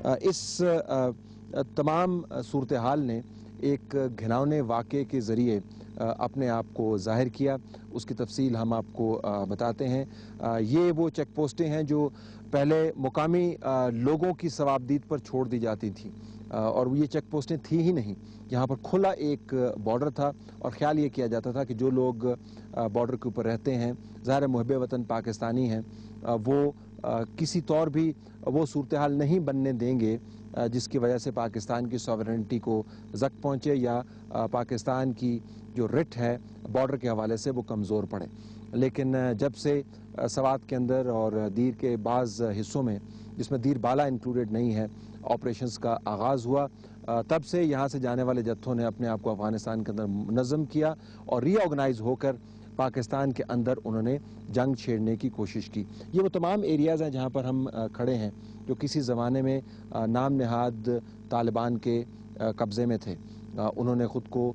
اس تمام صورتحال نے ایک گھناؤنے واقعے کے ذریعے اپنے آپ کو ظاہر کیا. اس کی تفصیل ہم آپ کو بتاتے ہیں. یہ وہ چیک پوسٹیں ہیں جو پہلے مقامی لوگوں کی ثوابدید پر چھوڑ دی جاتی تھیں، اور یہ چیک پوسٹیں تھیں ہی نہیں. یہاں پر کھلا ایک بارڈر تھا اور خیال یہ کیا جاتا تھا کہ جو لوگ بارڈر کے اوپر رہتے ہیں، ظاہر محب وطن پاکستانی ہیں، وہ کسی طور بھی وہ صورتحال نہیں بننے دیں گے جس کی وجہ سے پاکستان کی سوورنٹی کو زک پہنچے یا پاکستان کی جو رٹ ہے بارڈر کے حوالے سے وہ کمزور پڑے. لیکن جب سے سوات کے اندر اور دیر کے بعض حصوں میں، جس میں دیر بالا انکلوڈیڈ نہیں ہے، آپریشنز کا آغاز ہوا، تب سے یہاں سے جانے والے جتھوں نے اپنے آپ کو افغانستان کے اندر منظم کیا اور ری آرگنائز ہو کر پاکستان کے اندر انہوں نے جنگ چھیڑنے کی کوشش کی. یہ وہ تمام ایریاز ہیں جہاں پر ہم کھڑے ہیں جو کسی زمانے میں نام نہاد طالبان کے قبضے میں تھے. انہوں نے خود کو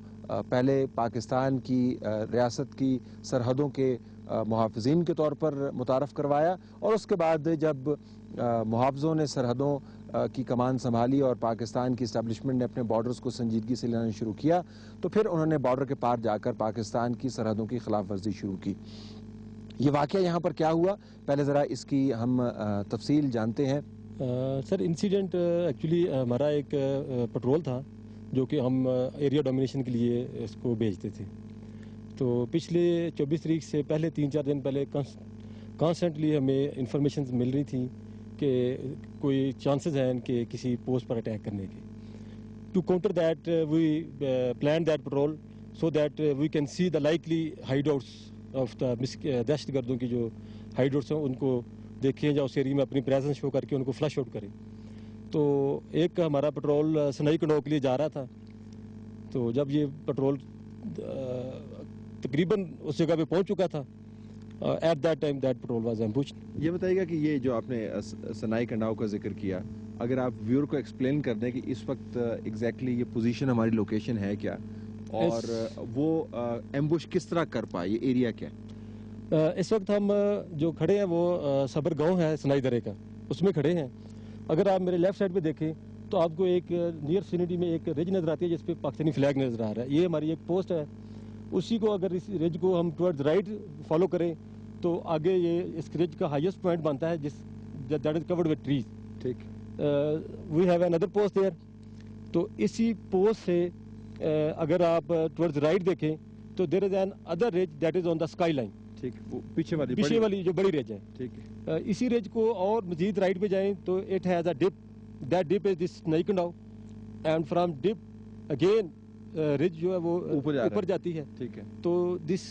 پہلے پاکستان کی ریاست کی سرحدوں کے محافظین کے طور پر متعارف کروایا، اور اس کے بعد جب محافظوں نے سرحدوں کی کمان سنبھالی اور پاکستان کی اسٹیبلشمنٹ نے اپنے بارڈرز کو سنجیدگی سے لینا شروع کیا، تو پھر انہوں نے بارڈر کے پار جا کر پاکستان کی سرحدوں کی خلاف ورزی شروع کی. یہ واقعہ یہاں پر کیا ہوا، پہلے ذرا اس کی ہم تفصیل جانتے ہیں. سر انسیڈنٹ ایکچولی ہمارا ایک پٹرول تھا جو کہ ہم ایریا ڈومینیشن کے لیے اس کو بھیجتے تھے. تو پچھلے 24 تاریخ سے پہلے 3-4 دن پہلے کانسٹنٹلی ہمیں انفارمیشنز مل رہی تھیں کہ کوئی چانسز ہیں کہ کسی پوسٹ پر اٹیک کرنے کے. To counter that we plan that patrol so that we can see the likely hideouts of the دہشت گردوں کی جو ہائیڈ آؤٹس ہیں ان کو دیکھیں یا اس ایریا میں اپنی پریزنس شو کر کے ان کو فلش آؤٹ کریں. تو ایک ہمارا پٹرول سنائی کنڈو کے لیے جا رہا تھا. تو جب یہ پٹرول تقریباً اس جگہ پہ پہنچ چکا تھا، at that time that patrol was ambushed. یہ بتائیے گا کہ یہ جو آپ نے سنائی کنڈاؤ کا ذکر کیا، اگر آپ ویور کو ایکسپلین کر دیں کہ اس وقت ایگزیکٹلی یہ پوزیشن ہماری لوکیشن ہے کیا، اور وہ ایمبوش کس طرح کر پائے، یہ ایریا کیا ہے؟ اس وقت ہم جو کھڑے ہیں وہ صبر گاؤں ہے سنائی درے کا، اس میں کھڑے ہیں. اگر آپ میرے لیفٹ سائڈ پہ دیکھیں تو آپ کو ایک نیئر سینیٹی میں ایک رج نظر آتی ہے جس پہ پاکستانی فلیگ نظر آ رہا ہے. یہ ہماری ایک پوسٹ ہے. اسی کو اگر اس رج کو ہم ٹورڈ رائٹ فالو کریں تو آگے یہ اس رج کا ہائیسٹ پوائنٹ بنتا ہے جس that is covered with trees. ٹھیک. وی ہیو اندر پوسٹ دیئر. تو اسی پوسٹ سے اگر آپ ٹورڈ رائٹ دیکھیں تو دیر از این ادر رج that is on the sky line. ٹھیک. پیچھے والی جو بڑی رج ہے. ٹھیک ہے. اسی رج کو اور مزید رائٹ پہ جائیں تو it has a dip. That dip is this Sanai Kandao and from dip again ridge جو ہے وہ اوپر جاتی ہے. ٹھیک ہے. تو دس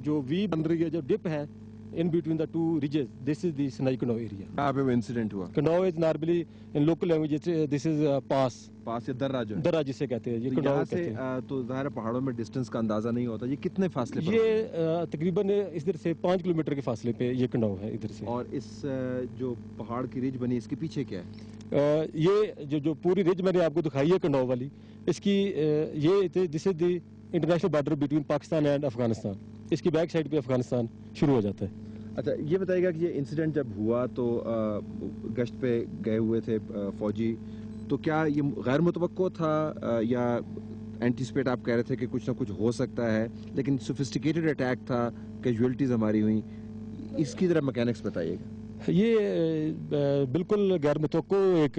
جو وی بن رہی ہے جو ڈپ ہے in between the two ridges, this is the Sinai Kandaw area. کہاں پہ وہ انسیڈنٹ ہوا؟ Kandaw is normally in local language this is pass. پاس یا درہ جو ہے؟ درہ جسے کہتے ہیں. یہ کنڈاؤ کہتے ہیں. تو ظاہر پہاڑوں میں ڈسٹنس کا اندازہ نہیں ہوتا. یہ کتنے فاصلے پر؟ یہ تقریباً ادھر سے 5 کلومیٹر کے فاصلے پہ یہ کنڈاؤ ہے ادھر سے. اور اس جو پہاڑ کی رج بنی اس کے پیچھے کیا ہے؟ یہ جو پوری رج میں نے آپ کو دکھائی ہے کنڈاؤ والی، اس کی یہ this is the international border between Pakistan and Afghanistan. اس کی بیک سائڈ پہ افغانستان شروع ہو جاتا ہے. اچھا یہ بتائیے گا کہ یہ انسیڈنٹ جب ہوا تو گشت پہ گئے ہوئے تھے فوجی، تو کیا یہ غیر متوقع تھا یا اینٹیسپیٹ آپ کہہ رہے تھے کہ کچھ نہ کچھ ہو سکتا ہے، لیکن سوفسٹیکیٹڈ اٹیک تھا، کیجویلٹیز ہماری ہوئیں، اس کی ذرا میکینکس بتائیے گا. یہ بالکل غیر متوقع ایک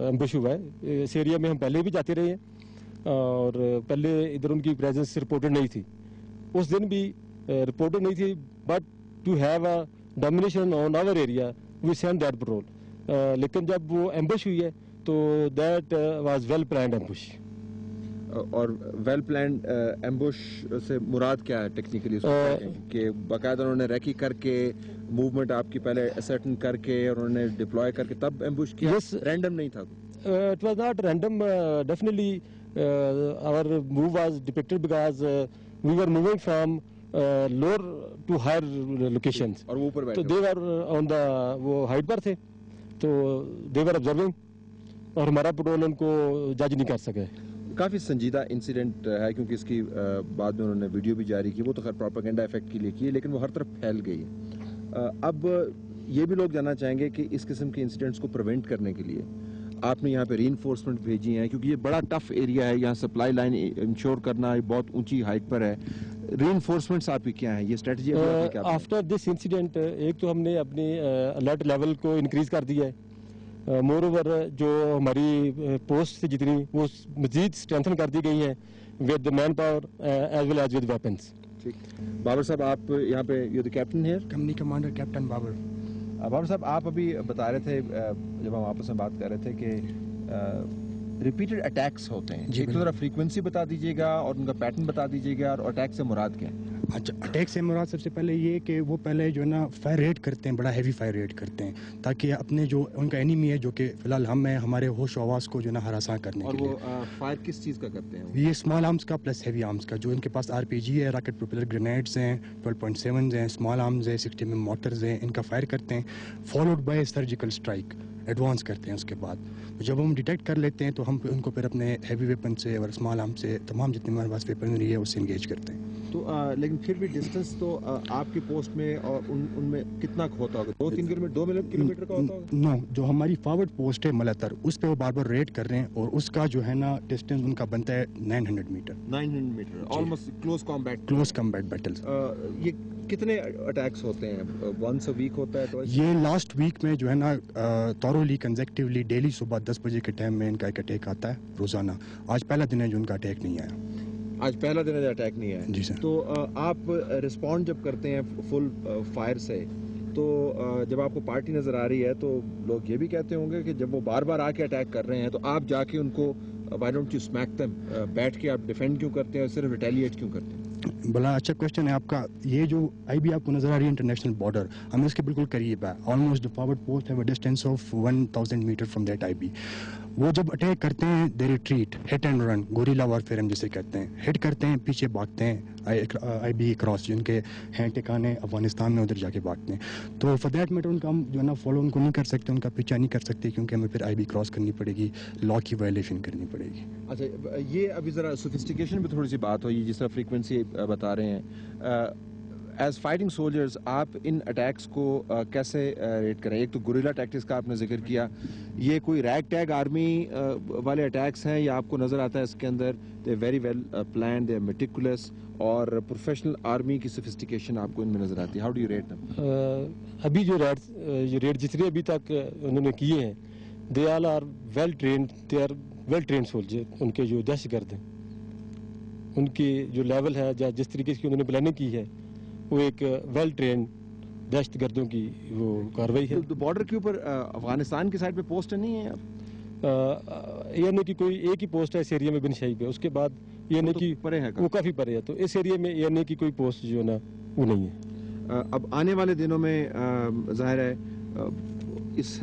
امبش ہوا ہے. اس ایریا میں ہم پہلے بھی جاتے رہے ہیں اور پہلے ادھر ان کی پریزنس رپورٹڈ نہیں تھی. اس دن بھی رپورٹڈ نہیں تھی، but to have a domination on our area we sent that patrol. لیکن جب وہ ambush ہوئی ہے تو that was well planned ambush. اور ویل پلانڈ ایمبوش سے مراد کیا ہے ٹیکنیکلی؟ کہ باقاعدہ انہوں نے ریکی کر کے موومنٹ آپ کی پہلے اسرٹن کر کے اور انہوں نے ڈپلوائے کر کے تب ایمبوش کیا؟ رینڈم نہیں تھا؟ It was not random. Definitely our move was depicted because we were moving from lower to higher locations. اور وہ اوپر بیٹھے تو they were on the وہ ہائٹ پر تھے تو they were observing اور ہمارا پٹرول ان کو جج نہیں کر سکے. کافی سنجیدہ انسیڈنٹ ہے کیونکہ اس کی بعد میں انہوں نے ویڈیو بھی جاری کی. وہ تو خیر پروپیگنڈا افیکٹ کے لیے کی ہے لیکن وہ ہر طرف پھیل گئی ہے. اب یہ بھی لوگ جاننا چاہیں گے کہ اس قسم کے انسیڈنٹس کو پریونٹ کرنے کے لیے آپ نے یہاں پہ ری انفورسمنٹ بھیجی ہیں کیونکہ یہ بڑا ٹف ایریا ہے, یہاں سپلائی لائن انشور کرنا بہت اونچی ہائٹ پر ہے. ری انفورسمنٹس آپ کی کیا ہیں, یہ اسٹریٹجی آفٹر دس انسیڈنٹ ایک تو ہم نے اپنی الرٹ لیول کو انکریز کر دیا ہے, مور اوور جو ہماری پوسٹ سے جتنی وہ مزید اسٹرینتھن کر دی گئی ہیں with manpower as well as with weapons. ٹھیک. بابر صاحب آپ یہاں پہ یو دی کیپٹن ہے, company commander captain Babar. Babar صاحب آپ ابھی بتا رہے تھے جب ہم آپس میں بات کر رہے تھے کہ ریپیٹڈ اٹیکس ہوتے ہیں, ایک تو ذرا فریکوینسی بتا دیجیے گا اور ان کا پیٹرن بتا دیجیے گا, اور اٹیک سے مراد کیا ہے؟ اچھا, اٹیک سے مراد سب سے پہلے یہ کہ وہ پہلے جو ہے نا فائر ریٹ کرتے ہیں, بڑا ہیوی فائر ریٹ کرتے ہیں تاکہ اپنے جو ان کا اینیمی ہے جو کہ فی الحال ہم ہیں, ہمارے ہوش و حواس کو جو ہے نا ہراساں کرنے کے لیے. اور وہ فائر کس چیز کا کرتے ہیں؟ یہ اسمال آرمز کا پلس ہیوی آرمز کا, جو ان کے پاس RPG ہے, راکٹ پروپیلر گرینیڈز ہیں, 12.7 ہیں, اسمال آرمز ہیں, 60 mm موٹرز ہیں, ان کا فائر کرتے ہیں, followed by surgical strike advance کرتے ہیں. اس کے بعد جب ہم ڈیٹیکٹ کر لیتے ہیں تو ہم ان کو پھر اپنے ہیوی ویپن سے اور اسمال آرم سے تمام جتنے ہمارے پاس ویپنری ہے اس سے انگیج کرتے ہیں. تو لیکن پھر بھی ڈسٹینس تو آپ کی پوسٹ میں اور ان میں کتنا ہوتا ہوگا؟ 2-3 کلومیٹر کا ہوتا ہوگا؟ نو, جو ہماری فارورڈ پوسٹ ہے ملتر, اس پہ وہ بار بار ریڈ کر رہے ہیں اور اس کا جو ہے نا ڈسٹینس ان کا بنتا ہے 900 metre. 900 metre, almost close combat battles. یہ کتنے اٹیکس ہوتے ہیں؟ ونس اے ویک ہوتا ہے؟ تو یہ لاسٹ ویک میں جو ہے نا تورولی کنزیکٹیولی ڈیلی صبح 10 بجے کے ٹائم میں ان کا ایک اٹیک آتا ہے روزانہ. آج پہلا دن ہے جو ان کا اٹیک نہیں آیا. آج پہلا دن ہے اٹیک نہیں آیا. جی سر. تو آپ رسپونڈ جب کرتے ہیں فل فائر سے, تو جب آپ کو پارٹی نظر آ رہی ہے تو لوگ یہ بھی کہتے ہوں گے کہ جب وہ بار بار آ کے اٹیک کر رہے ہیں تو آپ جا کے ان کو why don't you smack them, بیٹھ کے آپ ڈیفینڈ کیوں کرتے ہیں اور صرف ریٹیلیٹ کیوں کرتے ہیں؟ بڑا اچھا کوشچن ہے آپ کا. یہ جو IB آپ کو نظر آ رہی ہے انٹرنیشنل بارڈر, ہمیں اس کے بالکل قریب ہے. آلموسٹ دا فارورڈ پوسٹ ہے distance of 1000 metre from that IB. وہ جب اٹیک کرتے ہیں they retreat, hit and run, guerrilla warfare ہم جسے کہتے ہیں. ہٹ کرتے ہیں, پیچھے بھاگتے ہیں, IB کراس جن کے ہیں ٹھکانے افغانستان میں, ادھر جا کے بھاگتے ہیں. تو فار دیٹ میٹر ان کا ہم جو ہے نا فالو ان کو نہیں کر سکتے, ان کا پیچھا نہیں کر سکتے, کیونکہ ہمیں پھر IB کراس کرنی پڑے گی, لا کی وائلیشن کرنی پڑے گی. اچھا, یہ ابھی ذرا سوفسٹیکیشن پہ تھوڑی سی بات ہوئی, جس طرح فریکوینسی بتا رہے ہیں. ایز فائٹنگ سولجرز آپ ان اٹیکس کو کیسے ریٹ کریں؟ ایک تو گوریلا ٹیکٹکس کا آپ نے ذکر کیا, یہ کوئی ریگ ٹیگ آرمی والے اٹیکس ہیں یا آپ کو نظر آتا ہے اس کے اندر دے ویری ویل پلانڈ, دے میٹیکولس, اور پروفیشنل آرمی کی سوفسٹیکیشن آپ کو ان میں نظر آتی ہے؟ ہاؤ ڈو یو ریٹ دم؟ ابھی جو ریٹ جتنے ابھی تک انہوں نے کیے ہیں, they all are well trained, they are well trained soldier. ان کے جو دہشت گرد ہیں ان کی جو لیول ہے, جس طریقے سے انہوں نے پلاننگ کی ہے, وہ ایک ویل ٹرینڈ دہشت گردوں کی وہ کاروائی ہے. بارڈر کے اوپر افغانستان کی سائڈ پہ پوسٹ نہیں ہے یعنی کہ کوئی ایک ہی پوسٹ ہے اس ایریا میں بن شاہی پہ, اس کے بعد یعنی کہ وہ کافی پرے ہے, تو اس ایریا میں یعنی کہ کوئی پوسٹ جو ہے نا وہ نہیں ہے. اب آنے والے دنوں میں ظاہر ہے اس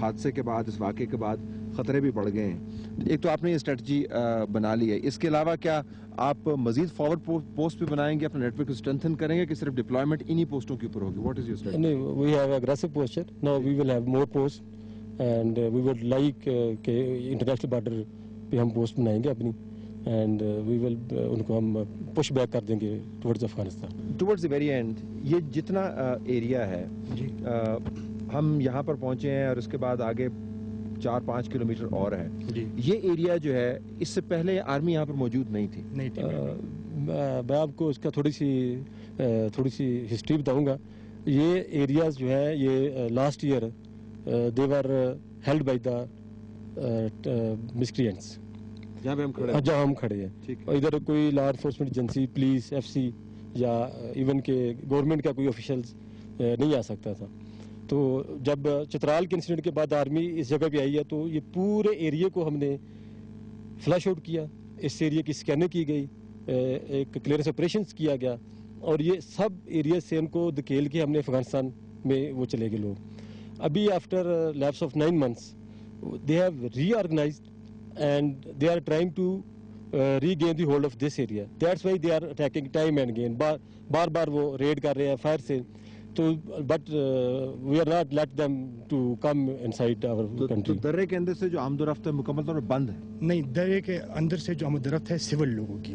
حادثے کے بعد, اس واقعے کے بعد خطرے بھی بڑھ گئے ہیں. ایک تو آپ نے یہ اسٹریٹجی بنا لی ہے, اس کے علاوہ کیا آپ مزید فارورڈ پوسٹ بھی بنائیں گے, اپنے نیٹ ورک کو اسٹرینتھن کریں گے, کہ صرف ڈپلائمنٹ انہی پوسٹوں کے اوپر ہوگی؟ What is your strategy? نہیں, we have aggressive posture, now we will have more post, and we would like کہ انٹرنیشنل بارڈر پہ ہم پوسٹ بنائیں گے اپنی, اینڈ وی ول ان کو ہم پش بیک کر دیں گے towards Afghanistan. Towards the very and, یہ جتنا ایریا ہے ہم یہاں پر پہنچے ہیں اور اس کے بعد آگے 4-5 کلومیٹر اور ہے, یہ ایریا جو ہے اس سے پہلے آرمی یہاں پر موجود نہیں تھی. میں آپ کو اس کا تھوڑی سی ہسٹری بتاؤں گا. یہ ایریاز جو ہے یہ last year they were held by the miscreants, جہاں ہم کھڑے ہیں. اور ادھر کوئی law enforcement agency, police, FC یا ایون کہ گورنمنٹ کا کوئی آفیشلز نہیں آ سکتا تھا. تو جب چترال کے انسیڈنٹ کے بعد آرمی اس جگہ پہ آئی ہے, تو یہ پورے ایریے کو ہم نے فلش آؤٹ کیا, اس ایریے کی اسکیننگ کی گئی, ایک کلیئرنس آپریشنز کیا گیا, اور یہ سب ایریا سے ان کو دھکیل کے ہم نے افغانستان میں وہ چلے گئے لوگ. ابھی after lapse of 9 months they have reorganised and they are trying to regain the hold of this area. That's why they are attacking time and again, بار بار وہ ریڈ کر رہے ہیں فائر سے. تو but we are not let them to come inside our country. درے کے اندر سے جو آمد و رفت ہے مکمل طور پر بند ہے؟ نہیں, درے کے اندر سے جو آمد و رفت ہے سول لوگوں کی,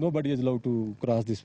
nobody is allowed to cross this